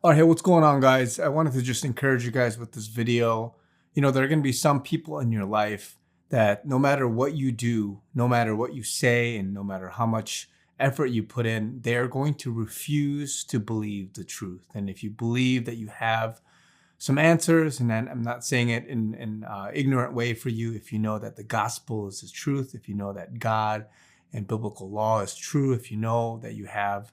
All right, hey, what's going on, guys? I wanted to just encourage you guys with this video. There are going to be some people in your life that no matter what you do, no matter what you say, and no matter how much effort you put in, they are going to refuse to believe the truth. And if you believe that you have some answers, and I'm not saying it in an ignorant way for you, if you know that the gospel is the truth, if you know that God and biblical law is true, if you know that you have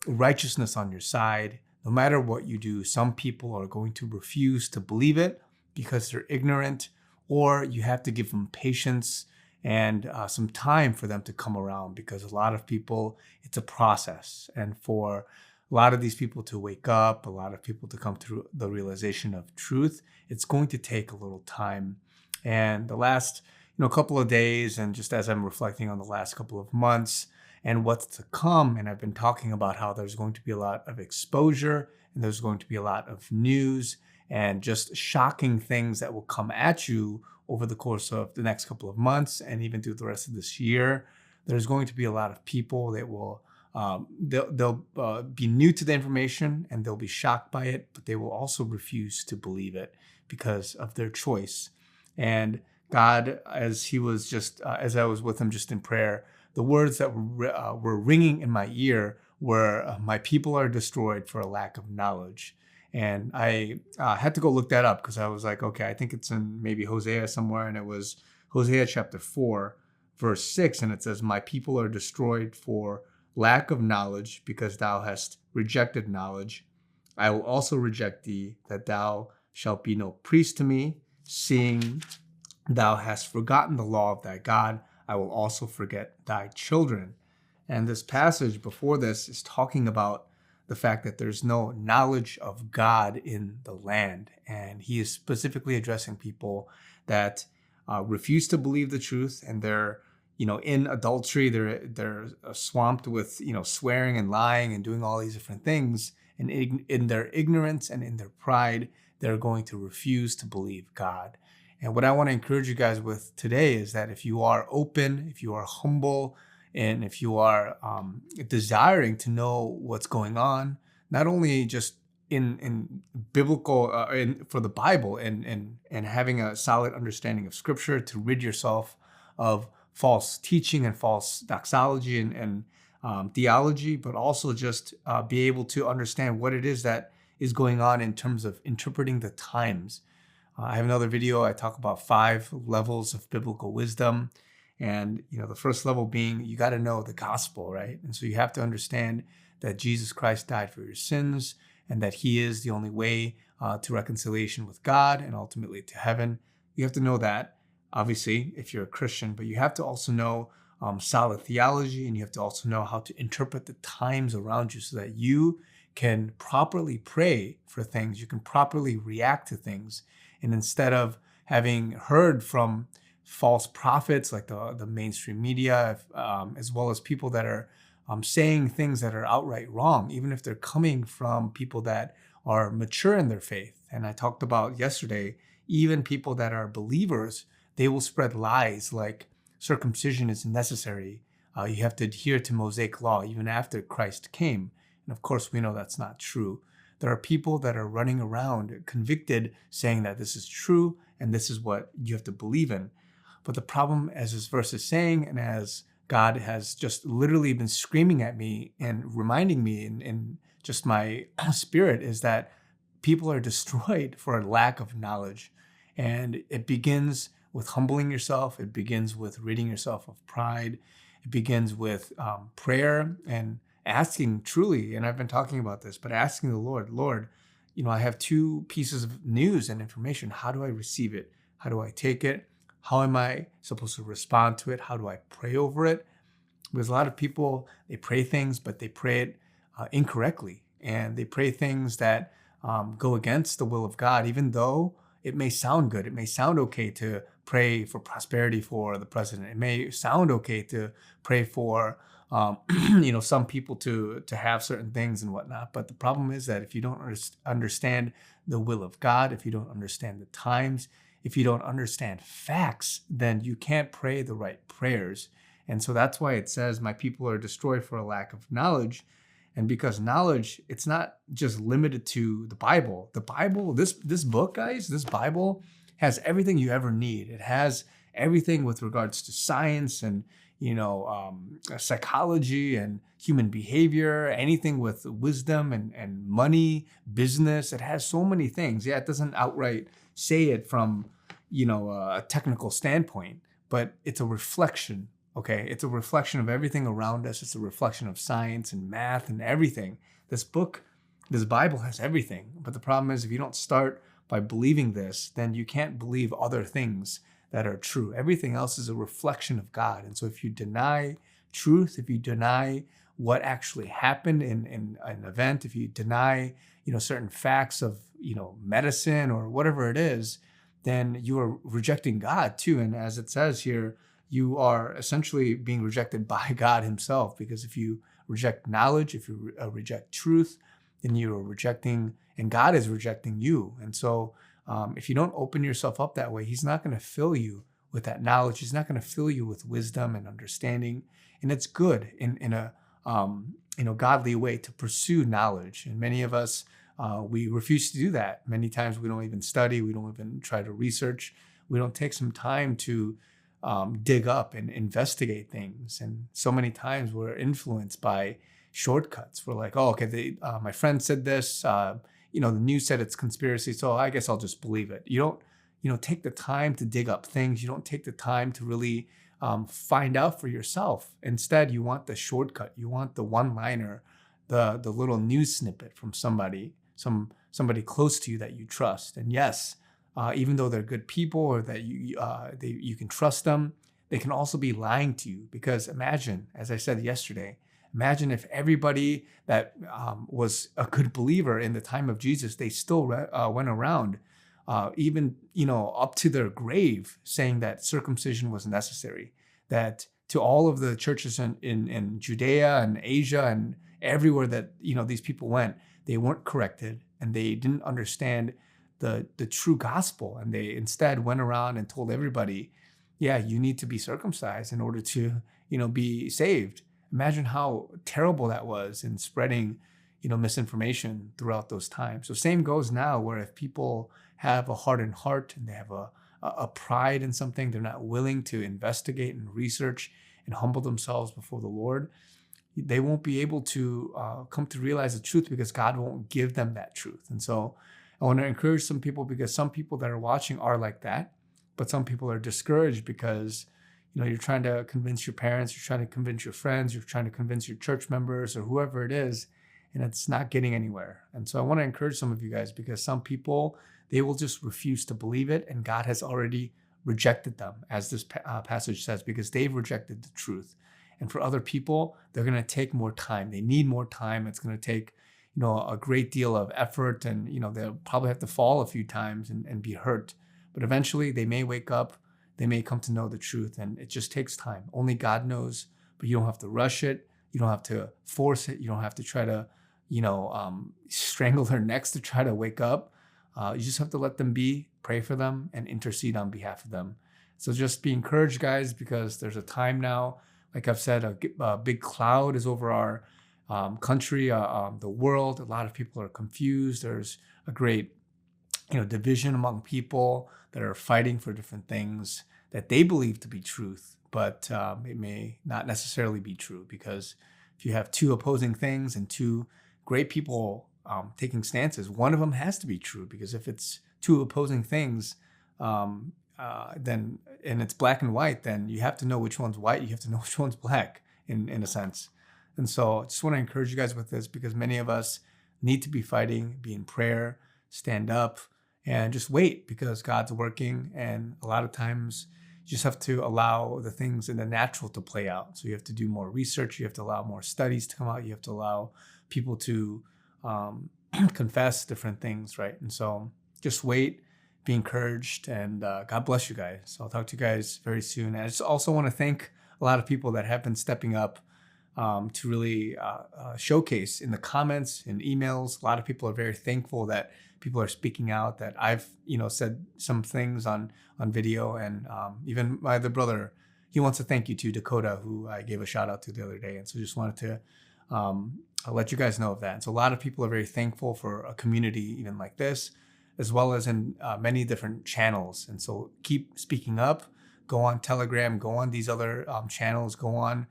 righteousness on your side, no matter what you do, some people are going to refuse to believe it because they're ignorant, or you have to give them patience and some time for them to come around, because a lot of people, it's a process. And for a lot of these people to wake up, a lot of people to come to the realization of truth, it's going to take a little time. And the last couple of days, and just as I'm reflecting on the last couple of months and what's to come, and I've been talking about how there's going to be a lot of exposure and there's going to be a lot of news and just shocking things that will come at you over the course of the next couple of months and even through the rest of this year. There's going to be a lot of people that will they'll be new to the information and they'll be shocked by it, but they will also refuse to believe it because of their choice. And God, as I was with him just in prayer, the words that were ringing in my ear were, "My people are destroyed for a lack of knowledge." And I had to go look that up because I was like, okay, I think it's in maybe Hosea somewhere, and it was Hosea chapter 4, verse 6, and it says, "My people are destroyed for lack of knowledge, because thou hast rejected knowledge. I will also reject thee, that thou shalt be no priest to me, seeing thou hast forgotten the law of thy God. I will also forget thy children." And this passage before this is talking about the fact that there's no knowledge of God in the land. And he is specifically addressing people that refuse to believe the truth, and they're in adultery, they're swamped with swearing and lying and doing all these different things, and in their ignorance and in their pride, they're going to refuse to believe God. And what I want to encourage you guys with today is that if you are open, if you are humble, and if you are desiring to know what's going on, not only just in biblical for the Bible, and having a solid understanding of Scripture to rid yourself of false teaching and false doxology and theology, but also just be able to understand what it is that is going on in terms of interpreting the times. I have another video. I talk about 5 levels of biblical wisdom. And, the first level being, you got to know the gospel, right? And so you have to understand that Jesus Christ died for your sins and that he is the only way to reconciliation with God and ultimately to heaven. You have to know that, obviously, if you're a Christian, but you have to also know solid theology, and you have to also know how to interpret the times around you so that you can properly pray for things. You can properly react to things. And instead of having heard from false prophets like the mainstream media, as well as people that are saying things that are outright wrong, even if they're coming from people that are mature in their faith. And I talked about yesterday, even people that are believers, they will spread lies like circumcision is necessary. You have to adhere to Mosaic law even after Christ came. And of course, we know that's not true. There are people that are running around convicted saying that this is true and this is what you have to believe in. But the problem, as this verse is saying, and as God has just literally been screaming at me and reminding me in just my spirit, is that people are destroyed for a lack of knowledge. And it begins with humbling yourself. It begins with ridding yourself of pride. It begins with prayer and asking truly, and I've been talking about this, but asking the Lord, I have 2 pieces of news and information. How do I receive it? How do I take it? How am I supposed to respond to it? How do I pray over it? Because a lot of people, they pray things, but they pray it incorrectly. And they pray things that go against the will of God, even though it may sound good. It may sound okay to pray for prosperity for the president. It may sound okay to pray for some people to have certain things and whatnot. But the problem is that if you don't understand the will of God, if you don't understand the times, if you don't understand facts, then you can't pray the right prayers. And so that's why it says, "My people are destroyed for a lack of knowledge." And because knowledge, it's not just limited to the Bible. The Bible, this book, guys, this Bible has everything you ever need. It has everything with regards to science and psychology and human behavior, anything with wisdom and money, business. It has so many things. Yeah, it doesn't outright say it from a technical standpoint, but it's a reflection. Okay, it's a reflection of everything around us. It's a reflection of science and math and everything. This book, this Bible has everything. But the problem is, if you don't start by believing this, then you can't believe other things that are true. Everything else is a reflection of God. And so if you deny truth, if you deny what actually happened in an event, if you deny, certain facts of, medicine or whatever it is, then you are rejecting God too. And as it says here, you are essentially being rejected by God himself, because if you reject knowledge, if you reject truth, then you are rejecting, and God is rejecting you. And so if you don't open yourself up that way, he's not going to fill you with that knowledge. He's not going to fill you with wisdom and understanding. And it's good in a godly way to pursue knowledge. And many of us, we refuse to do that. Many times we don't even study. We don't even try to research. We don't take some time to dig up and investigate things. And so many times we're influenced by shortcuts. We're like, oh, okay, my friend said this, the news said it's conspiracy, so I guess I'll just believe it. You don't take the time to dig up things. You don't take the time to really find out for yourself. Instead, you want the shortcut. You want the one-liner, the little news snippet from somebody close to you that you trust. And yes, even though they're good people or that you can trust them, they can also be lying to you. Because imagine, as I said yesterday, imagine if everybody that was a good believer in the time of Jesus, they still went around even up to their grave saying that circumcision was necessary, that to all of the churches in Judea and Asia and everywhere that these people went, they weren't corrected and they didn't understand the true gospel, and they instead went around and told everybody, yeah, you need to be circumcised in order to be saved. Imagine how terrible that was in spreading misinformation throughout those times. So same goes now, where if people have a hardened heart and they have a pride in something, they're not willing to investigate and research and humble themselves before the Lord, they won't be able to come to realize the truth, because God won't give them that truth. And so I want to encourage some people, because some people that are watching are like that, but some people are discouraged because you're trying to convince your parents, you're trying to convince your friends, you're trying to convince your church members or whoever it is, and it's not getting anywhere. And so I want to encourage some of you guys, because some people, they will just refuse to believe it, and God has already rejected them, as this passage says, because they've rejected the truth. And for other people, they're going to take more time. They need more time. It's going to take a great deal of effort, and they'll probably have to fall a few times and be hurt. But eventually they may wake up, they may come to know the truth, and it just takes time. Only God knows, but you don't have to rush it. You don't have to force it. You don't have to try to, strangle their necks to try to wake up. You just have to let them be, pray for them, and intercede on behalf of them. So just be encouraged, guys, because there's a time now, like I've said, a big cloud is over our country, the world. A lot of people are confused. There's a great, division among people that are fighting for different things that they believe to be truth, but it may not necessarily be true, because if you have two opposing things and two great people taking stances, one of them has to be true, because if it's two opposing things, then, and it's black and white, then you have to know which one's white. You have to know which one's black in a sense. And so I just want to encourage you guys with this, because many of us need to be fighting, be in prayer, stand up, and just wait, because God's working. And a lot of times you just have to allow the things in the natural to play out. So you have to do more research. You have to allow more studies to come out. You have to allow people to confess different things, right? And so just wait, be encouraged, and God bless you guys. So I'll talk to you guys very soon. And I just also want to thank a lot of people that have been stepping up to really showcase in the comments and emails. A lot of people are very thankful that people are speaking out, that I've said some things on video, and even my other brother, he wants to thank you too, Dakota, who I gave a shout out to the other day. And so just wanted to I'll let you guys know of that. And so a lot of people are very thankful for a community even like this, as well as in many different channels. And so keep speaking up. Go on Telegram. Go on these other channels. Go on,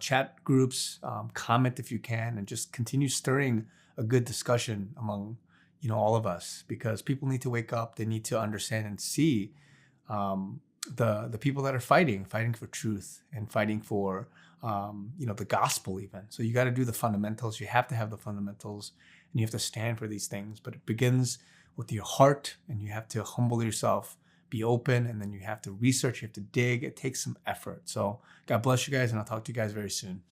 chat groups. Comment if you can, and just continue stirring a good discussion among all of us, because people need to wake up. They need to understand and see um, the people that are fighting for truth and fighting for the gospel even. So you got to do the fundamentals. You have to have the fundamentals, and you have to stand for these things. But it begins with your heart, and you have to humble yourself, be open, and then you have to research. You have to dig. It takes some effort. So God bless you guys, and I'll talk to you guys very soon.